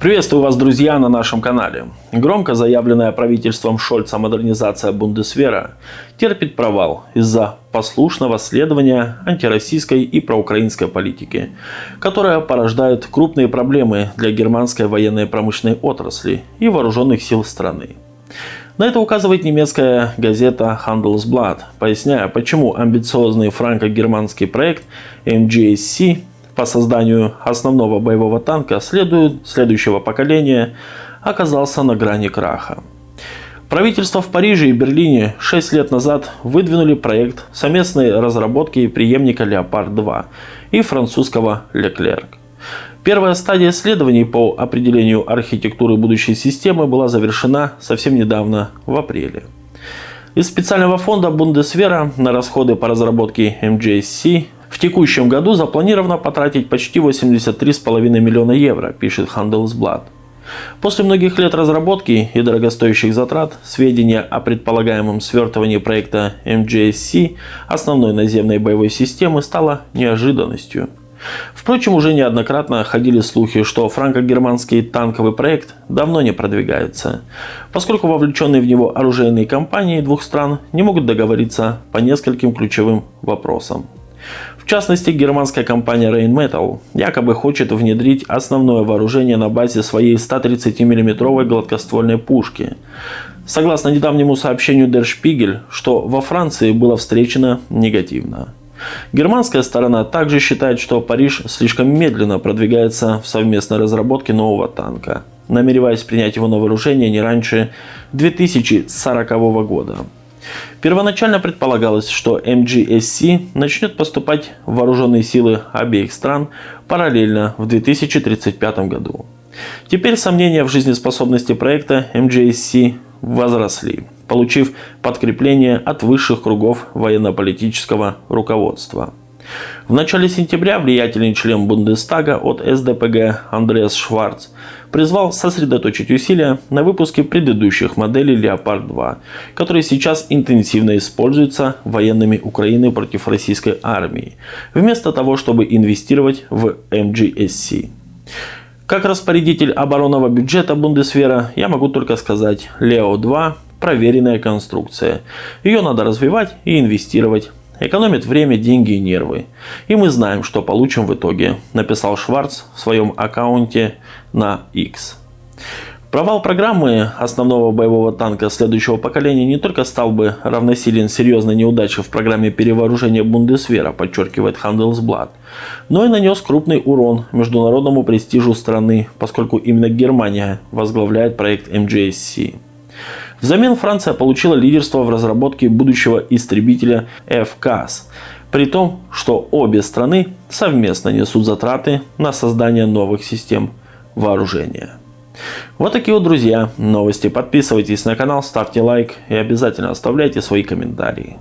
Приветствую вас, друзья, на нашем канале. Громко заявленная правительством Шольца модернизация Бундесвера терпит провал из-за послушного следования антироссийской и проукраинской политики, которая порождает крупные проблемы для германской военной промышленной отрасли и вооруженных сил страны. На это указывает немецкая газета Handelsblatt, поясняя, почему амбициозный франко-германский проект MGSC по созданию основного боевого танка следующего поколения оказался на грани краха. Правительства в Париже и Берлине 6 лет назад выдвинули проект совместной разработки преемника Леопард-2 и французского Leclerc. Первая стадия исследований по определению архитектуры будущей системы была завершена совсем недавно, в апреле. Из специального фонда Бундесвера на расходы по разработке MGSC в текущем году запланировано потратить почти 83,5 миллиона евро, пишет Handelsblatt. После многих лет разработки и дорогостоящих затрат, сведения о предполагаемом свертывании проекта MGSC основной наземной боевой системы стало неожиданностью. Впрочем, уже неоднократно ходили слухи, что франко-германский танковый проект давно не продвигается, поскольку вовлеченные в него оружейные компании двух стран не могут договориться по нескольким ключевым вопросам. В частности, германская компания Rheinmetall якобы хочет внедрить основное вооружение на базе своей 130 мм гладкоствольной пушки. Согласно недавнему сообщению Der Spiegel, что во Франции было встречено негативно. Германская сторона также считает, что Париж слишком медленно продвигается в совместной разработке нового танка, намереваясь принять его на вооружение не раньше 2040 года. Первоначально предполагалось, что MGSC начнет поступать в вооруженные силы обеих стран параллельно в 2035 году. Теперь сомнения в жизнеспособности проекта MGSC возросли, получив подкрепление от высших кругов военно-политического руководства. В начале сентября влиятельный член Бундестага от СДПГ Андреас Шварц призвал сосредоточить усилия на выпуске предыдущих моделей Леопард-2, которые сейчас интенсивно используются военными Украины против российской армии, вместо того, чтобы инвестировать в MGSC. Как распорядитель оборонного бюджета Бундесвера я могу только сказать: Лео-2 – проверенная конструкция. Ее надо развивать и инвестировать. Экономит время, деньги и нервы. И мы знаем, что получим в итоге, написал Шварц в своем аккаунте на X. Провал программы основного боевого танка следующего поколения не только стал бы равносилен серьезной неудаче в программе перевооружения Бундесвера, подчеркивает Handelsblatt, но и нанес крупный урон международному престижу страны, поскольку именно Германия возглавляет проект MGSC. Взамен Франция получила лидерство в разработке будущего истребителя FCAS, при том, что обе страны совместно несут затраты на создание новых систем вооружения. Вот такие вот, друзья, новости. Подписывайтесь на канал, ставьте лайк и обязательно оставляйте свои комментарии.